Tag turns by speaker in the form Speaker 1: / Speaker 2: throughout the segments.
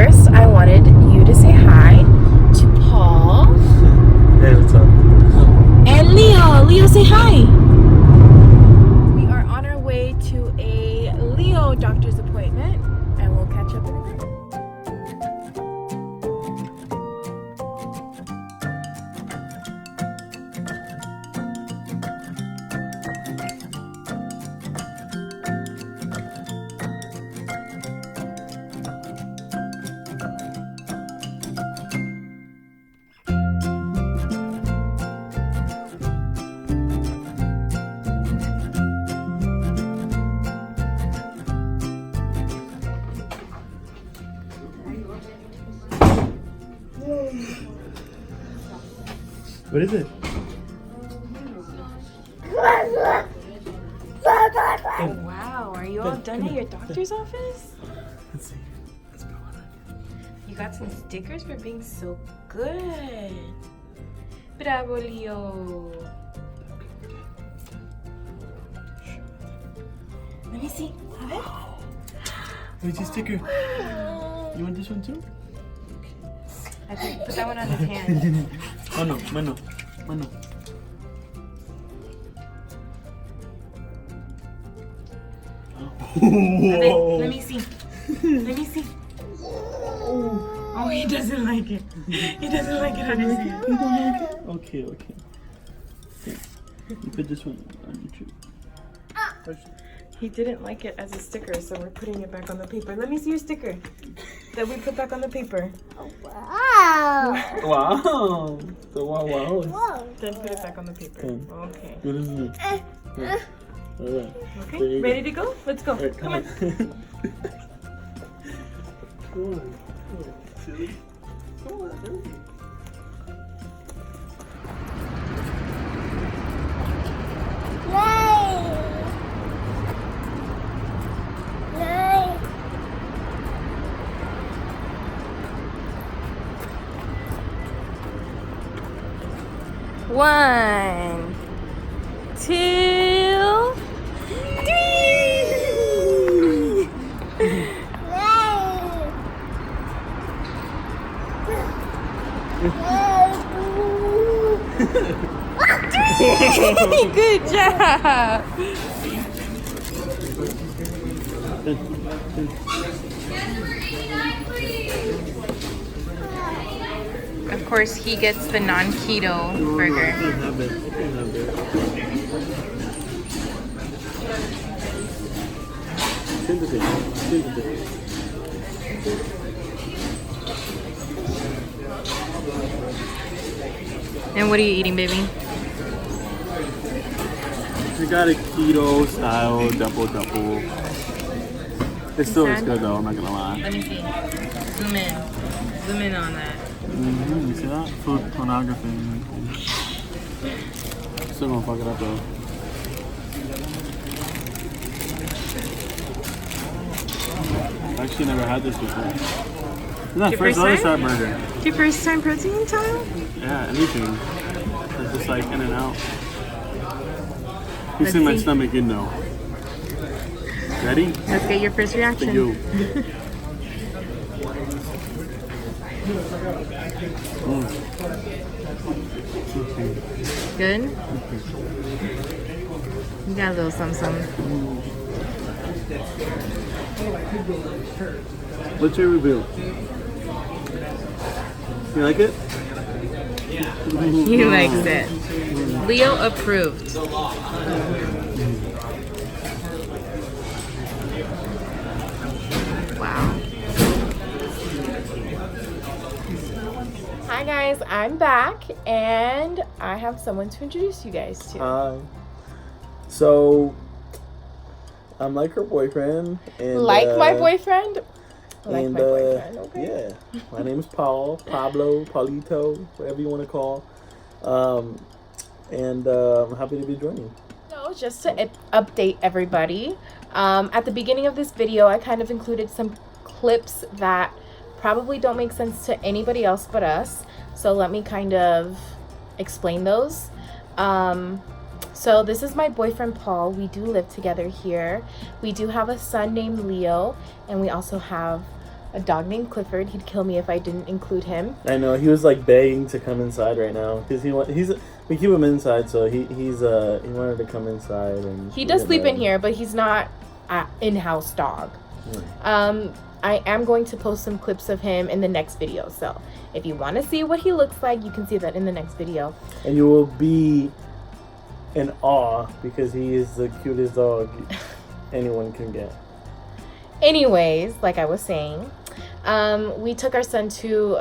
Speaker 1: first, I wanted you to say hi to Paul.
Speaker 2: Hey, what's up?
Speaker 1: And Leo. Leo, say hi. We are on our way to a Leo doctor's appointment, and we'll catch up in a minute.
Speaker 2: What is it?
Speaker 1: Oh, wow, are you all done at your doctor's office?
Speaker 2: Let's see. Let's go on it.
Speaker 1: You got some stickers for being so good. Bravo, Leo. Let me see. Have it?
Speaker 2: Where's your sticker? You want this one too?
Speaker 1: I think put that one on his hand.
Speaker 2: Mano. Whoa.
Speaker 1: Let me see. Let me see. Oh, he doesn't like it. He doesn't like it on his hand.
Speaker 2: You don't like it? Okay. Here. You put this one on your tree.
Speaker 1: He didn't like it as a sticker, so we're putting it back on the paper. Let me see your sticker that we put back on the paper.
Speaker 3: Wow.
Speaker 2: Wow. The wow.
Speaker 1: Then put it back on the paper. Okay.
Speaker 2: What is it? Yeah. All right.
Speaker 1: Okay. Ready to go? Let's go.
Speaker 2: Right,
Speaker 1: Come on.
Speaker 2: Come on, silly. Come on, silly.
Speaker 1: One, 2, 3. Good job. Of course, he gets the non-keto burger.
Speaker 2: I can't have it. Siéntate.
Speaker 1: And what are you eating, baby?
Speaker 2: We got a keto style double. It still looks good though, I'm not gonna lie.
Speaker 1: Let me see. Zoom in. Zoom in on that.
Speaker 2: Mm-hmm. You see that? Food pornography. Still gonna fuck it up though. Actually never had this before. This is my first other side burger.
Speaker 1: Your first time protein time?
Speaker 2: Yeah, anything. It's just like in and out. You
Speaker 1: Let's
Speaker 2: see my
Speaker 1: see.
Speaker 2: stomach, you know. Ready?
Speaker 1: Let's get your first reaction.
Speaker 2: For you.
Speaker 1: Good? You got a little some.
Speaker 2: What's your review? You like it?
Speaker 1: He likes it. Leo approved. Wow. Hi guys, I'm back and I have someone to introduce you guys to.
Speaker 2: Hi. So, I'm like her boyfriend. And,
Speaker 1: my boyfriend? Like
Speaker 2: and,
Speaker 1: my boyfriend, okay.
Speaker 2: Yeah. My name is Paul, Pablo, Paulito, whatever you want to call. I'm happy to be joining.
Speaker 1: So just to update everybody, at the beginning of this video, I kind of included some clips that probably don't make sense to anybody else but us. So let me kind of explain those. So this is my boyfriend, Paul. We do live together here. We do have a son named Leo, and we also have a dog named Clifford. He'd kill me if I didn't include him.
Speaker 2: I know, he was like begging to come inside right now because we keep him inside, so he wanted to come inside. And
Speaker 1: he does sleep in here, but he's not an in-house dog. I am going to post some clips of him in the next video, so if you want to see what he looks like, you can see that in the next video.
Speaker 2: And you will be in awe because he is the cutest dog anyone can get.
Speaker 1: Anyways, like I was saying, we took our son to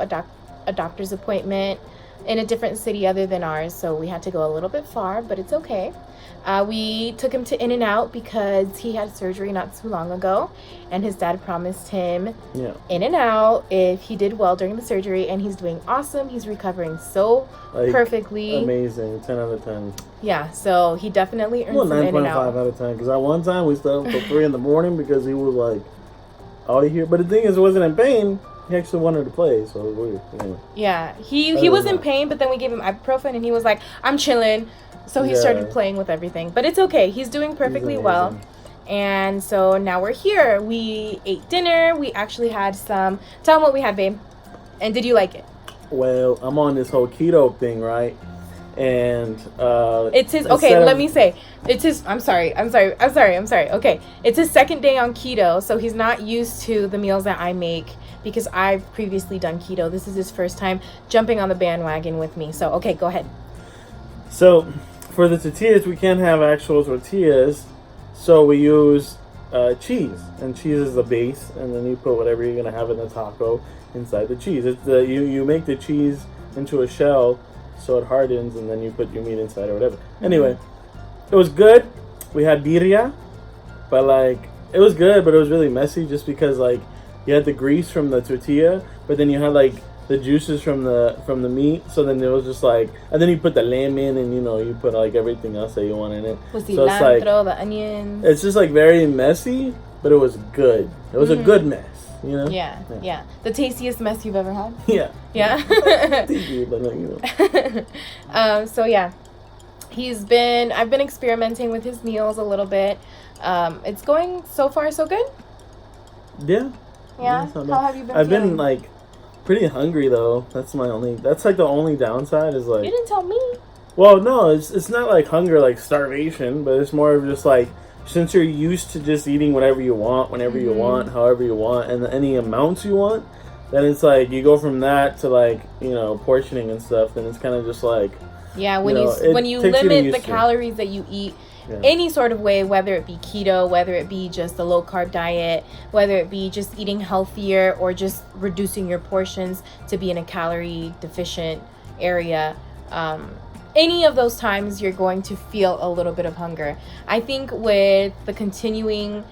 Speaker 1: a doctor's appointment in a different city other than ours, so we had to go a little bit far, but it's okay. We took him to In-N-Out because he had surgery not too long ago, and his dad promised him In-N-Out if he did well during the surgery, and he's doing awesome. He's recovering so perfectly.
Speaker 2: Amazing. 10 out of 10.
Speaker 1: Yeah, so he definitely earned some In-N-Out.
Speaker 2: 9.5 out of 10. Because at one time we stayed up till 3 in the morning because he was like all here. But the thing is, he wasn't in pain. He actually wanted to play, so it was weird. Anyway.
Speaker 1: Yeah, he was in pain, but then we gave him ibuprofen, and he was like, I'm chilling. So he started playing with everything. But it's okay. He's doing perfectly well. And so now we're here. We ate dinner. We actually had some... Tell them what we had, babe. And did you like it?
Speaker 2: Well, I'm on this whole keto thing, right? And
Speaker 1: it's his... Okay, let me say. It's his... I'm sorry. Okay. It's his second day on keto. So he's not used to the meals that I make because I've previously done keto. This is his first time jumping on the bandwagon with me. So, okay, go ahead.
Speaker 2: So... For the tortillas, we can't have actual tortillas, so we use cheese, and cheese is the base, and then you put whatever you're gonna have in the taco inside the cheese. It's you make the cheese into a shell so it hardens, and then you put your meat inside or whatever. Anyway, it was good. We had birria, but like it was good, but it was really messy just because like you had the grease from the tortilla, but then you had like the juices from the meat, so then it was just like, and then you put the lemon and you put like everything else that you want in it.
Speaker 1: With
Speaker 2: so
Speaker 1: cilantro,
Speaker 2: it's like,
Speaker 1: the onions.
Speaker 2: It's just like very messy, but it was good. It was a good mess, you know.
Speaker 1: Yeah. The tastiest mess you've ever had.
Speaker 2: Yeah.
Speaker 1: Thank
Speaker 2: you, but no,
Speaker 1: so yeah, I've been experimenting with his meals a little bit. It's going so far so good.
Speaker 2: Yeah.
Speaker 1: How have you been?
Speaker 2: I've
Speaker 1: feeling?
Speaker 2: been like pretty hungry though. That's like the only downside is like.
Speaker 1: You didn't tell me.
Speaker 2: Well, no, it's not like hunger, like starvation, but it's more of just like, since you're used to just eating whatever you want, whenever you want, however you want, and any amounts you want, then it's like you go from that to like portioning and stuff. Then it's kind of just like
Speaker 1: when you limit the calories that you eat. Yeah. Any sort of way, whether it be keto, whether it be just a low carb diet, whether it be just eating healthier or just reducing your portions to be in a calorie deficient area, any of those times you're going to feel a little bit of hunger. I think with the continuing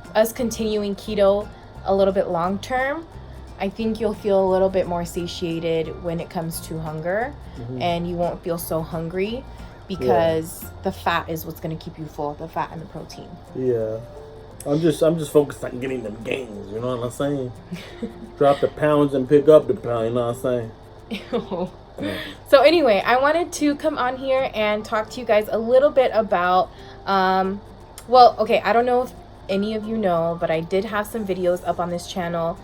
Speaker 1: keto a little bit long term, I think you'll feel a little bit more satiated when it comes to hunger, and you won't feel so hungry. Because the fat is what's going to keep you full, the fat and the protein. Yeah.
Speaker 2: I'm just focused on getting them gains, you know what I'm saying? Drop the pounds and pick up the pound, you know what I'm saying? Yeah.
Speaker 1: So anyway, I wanted to come on here and talk to you guys a little bit about, I don't know if any of you know, but I did have some videos up on this channel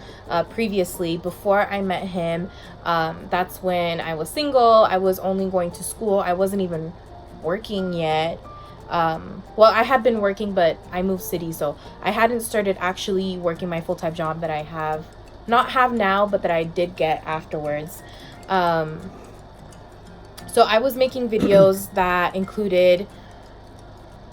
Speaker 1: previously before I met him. That's when I was single. I was only going to school. I wasn't even working yet. I had been working, but I moved city, so I hadn't started actually working my full-time job that I not have now, but that I did get afterwards. So I was making videos that included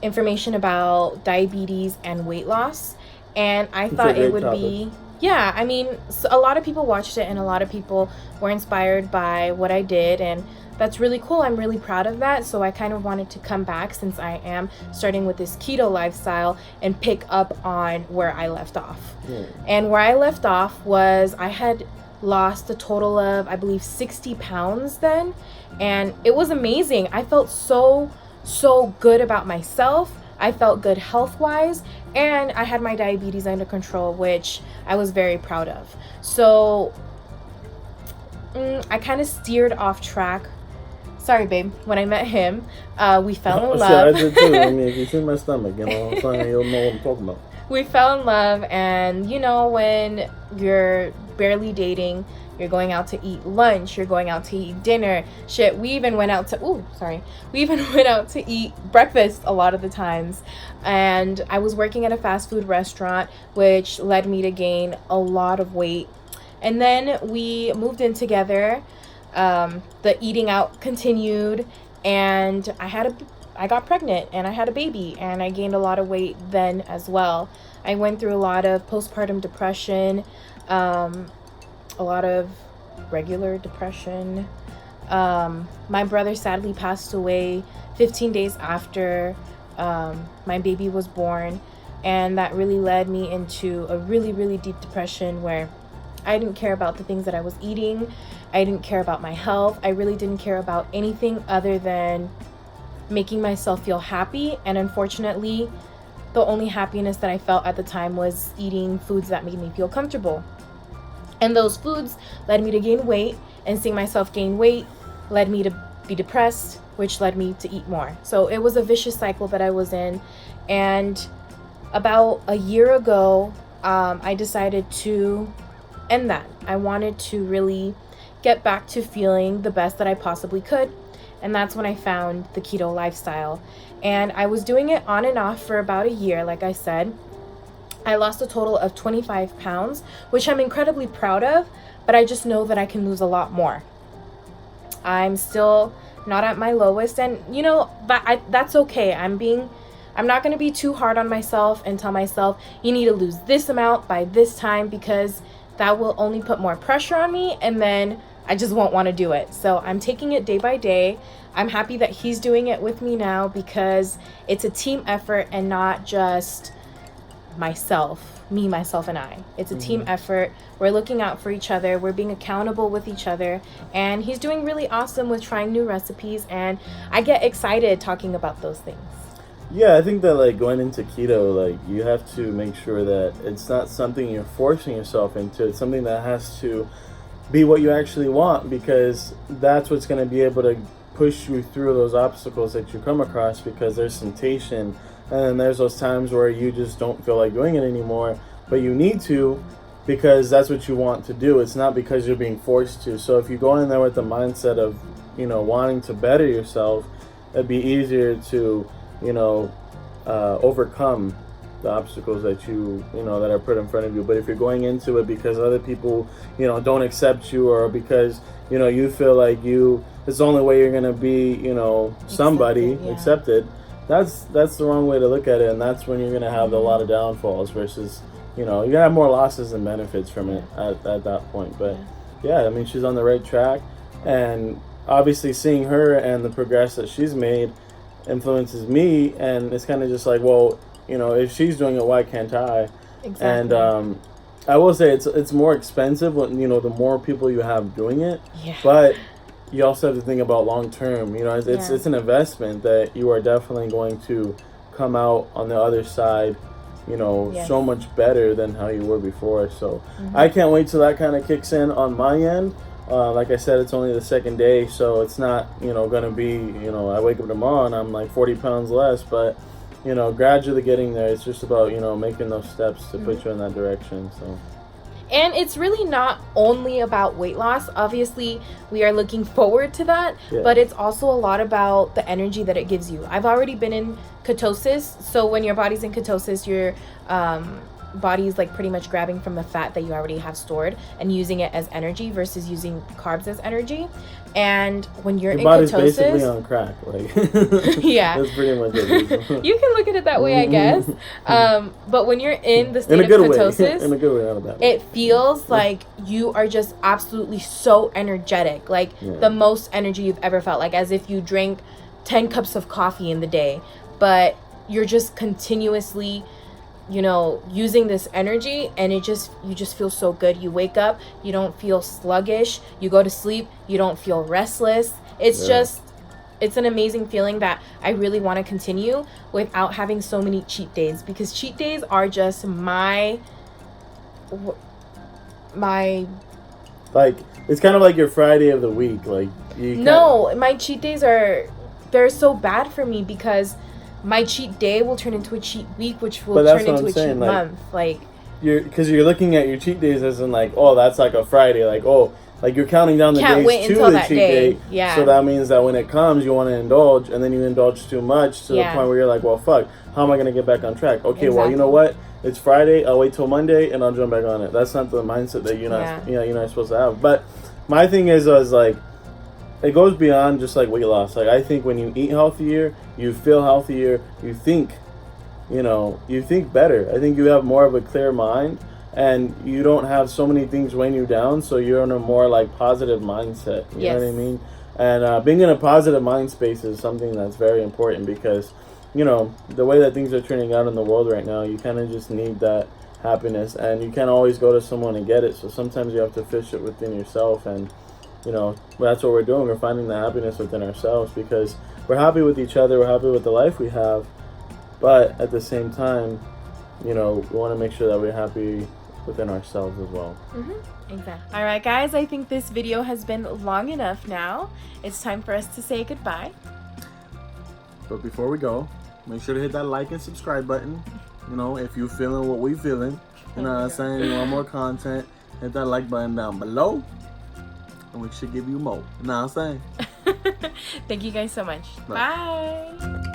Speaker 1: information about diabetes and weight loss, and I thought it would be a lot of people watched it and a lot of people were inspired by what I did, and that's really cool. I'm really proud of that. So I kind of wanted to come back, since I am starting with this keto lifestyle, and pick up on where I left off. And where I left off was I had lost a total of, I believe, 60 pounds then, and it was amazing. I felt so good about myself. I felt good health-wise, and I had my diabetes under control, which I was very proud of. So I kind of steered off track. Sorry, babe. When I met him, we fell in love.
Speaker 2: I did too. I mean, if you see my stomach, you know what I'm saying, you'll know what I'm talking about.
Speaker 1: we fell in love, and you know, when you're barely dating, you're going out to eat lunch, you're going out to eat dinner. Shit, we even went out to we even went out to eat breakfast a lot of the times. And I was working at a fast food restaurant, which led me to gain a lot of weight. And then we moved in together. The eating out continued, and I got pregnant and I had a baby, and I gained a lot of weight then as well. I went through a lot of postpartum depression, a lot of regular depression. My brother sadly passed away 15 days after my baby was born, and that really led me into a really, really deep depression where I didn't care about the things that I was eating. I didn't care about my health. I really didn't care about anything other than making myself feel happy. And unfortunately, the only happiness that I felt at the time was eating foods that made me feel comfortable. And those foods led me to gain weight, and seeing myself gain weight led me to be depressed, which led me to eat more. So it was a vicious cycle that I was in. And about a year ago, I decided to end that. I wanted to really get back to feeling the best that I possibly could. And that's when I found the keto lifestyle. And I was doing it on and off for about a year, like I said. I lost a total of 25 pounds, which I'm incredibly proud of, but I just know that I can lose a lot more. I'm still not at my lowest, and you know, that's okay. I'm not going to be too hard on myself and tell myself you need to lose this amount by this time, because that will only put more pressure on me, and then I just won't want to do it. So I'm taking it day by day. I'm happy that he's doing it with me now, because it's a team effort and not just me, myself, and I. It's a team effort. We're looking out for each other. We're being accountable with each other. And he's doing really awesome with trying new recipes. And I get excited talking about those things.
Speaker 2: Yeah, I think that like going into keto, like you have to make sure that it's not something you're forcing yourself into. It's something that has to be what you actually want, because that's what's going to be able to push you through those obstacles that you come across, because there's temptation. And then there's those times where you just don't feel like doing it anymore, but you need to, because that's what you want to do. It's not because you're being forced to. So if you go in there with the mindset of, you know, wanting to better yourself, it'd be easier to, you know, overcome the obstacles that you know, that are put in front of you. But if you're going into it because other people, you know, don't accept you, or because, you know, you feel like it's the only way you're going to be, you know, somebody accepted, that's the wrong way to look at it. And that's when you're going to have a lot of downfalls versus, you know, you're going to have more losses than benefits from it at that point. But yeah, I mean, she's on the right track, and obviously seeing her and the progress that she's made influences me. And it's kind of just like, well, you know, if she's doing it, why can't I? Exactly. And I will say it's more expensive when, you know, the more people you have doing it. Yeah. But you also have to think about long term. You know, it's an investment that you are definitely going to come out on the other side, you know, so much better than how you were before. So I can't wait till that kind of kicks in on my end. Like I said, it's only the second day, so it's not, you know, going to be, you know, I wake up tomorrow and I'm like 40 pounds less, but, you know, gradually getting there. It's just about, you know, making those steps to put you in that direction. So.
Speaker 1: And it's really not only about weight loss. Obviously, we are looking forward to that, but it's also a lot about the energy that it gives you. I've already been in ketosis, so when your body's in ketosis, your body is like pretty much grabbing from the fat that you already have stored and using it as energy versus using carbs as energy. And when you're in ketosis, your body's
Speaker 2: basically on crack, like
Speaker 1: yeah,
Speaker 2: that's pretty much it.
Speaker 1: You can look at it that way, I guess. But when you're in the state of ketosis,
Speaker 2: in a good way, not a bad way,
Speaker 1: it feels like you are just absolutely so energetic, like the most energy you've ever felt, like as if you drank 10 cups of coffee in the day, but you're just continuously, you know, using this energy, and you just feel so good. You wake up, you don't feel sluggish. You go to sleep, you don't feel restless. It's just, it's an amazing feeling that I really want to continue without having so many cheat days, because cheat days are just my
Speaker 2: like, it's kind of like your Friday of the week. Like,
Speaker 1: no, my cheat days they're so bad for me, because my cheat day will turn into a cheat week, which will
Speaker 2: But that's
Speaker 1: turn
Speaker 2: what
Speaker 1: into
Speaker 2: I'm
Speaker 1: a
Speaker 2: saying,
Speaker 1: cheat
Speaker 2: like,
Speaker 1: month. Like,
Speaker 2: because you're looking at your cheat days as in like, oh, that's like a Friday, like, oh, like you're counting down the
Speaker 1: can't
Speaker 2: days
Speaker 1: wait
Speaker 2: to
Speaker 1: until
Speaker 2: the
Speaker 1: that
Speaker 2: cheat
Speaker 1: day.
Speaker 2: day.
Speaker 1: Yeah.
Speaker 2: So that means that when it comes, you want to indulge, and then you indulge too much to the
Speaker 1: Yeah.
Speaker 2: point where you're like, well, fuck, how am I gonna get back on track? Okay, well, you know
Speaker 1: Exactly.
Speaker 2: what? It's Friday. I'll wait till Monday and I'll jump back on it. That's not the mindset that you're not,
Speaker 1: Yeah.
Speaker 2: you're not supposed to have. But my thing is like, it goes beyond just like weight loss. Like I think when you eat healthier, you feel healthier, you think better. I think you have more of a clear mind, and you don't have so many things weighing you down, so you're in a more like positive mindset. You know what I mean? And being in a positive mind space is something that's very important, because the way that things are turning out in the world right now, you kind of just need that happiness, and you can't always go to someone and get it. So sometimes you have to fish it within yourself, and that's what we're doing. We're finding the happiness within ourselves, because we're happy with each other, we're happy with the life we have, but at the same time, we want to make sure that we're happy within ourselves as well.
Speaker 1: Exactly. All right, guys, I think this video has been long enough now. It's time for us to say goodbye.
Speaker 2: But before we go, make sure to hit that like and subscribe button. If you feeling what we feeling, you know what I'm saying, you want more content, hit that like button down below, and we should give you more. You know what I'm saying?
Speaker 1: Thank you guys so much.
Speaker 2: Bye.
Speaker 1: Bye.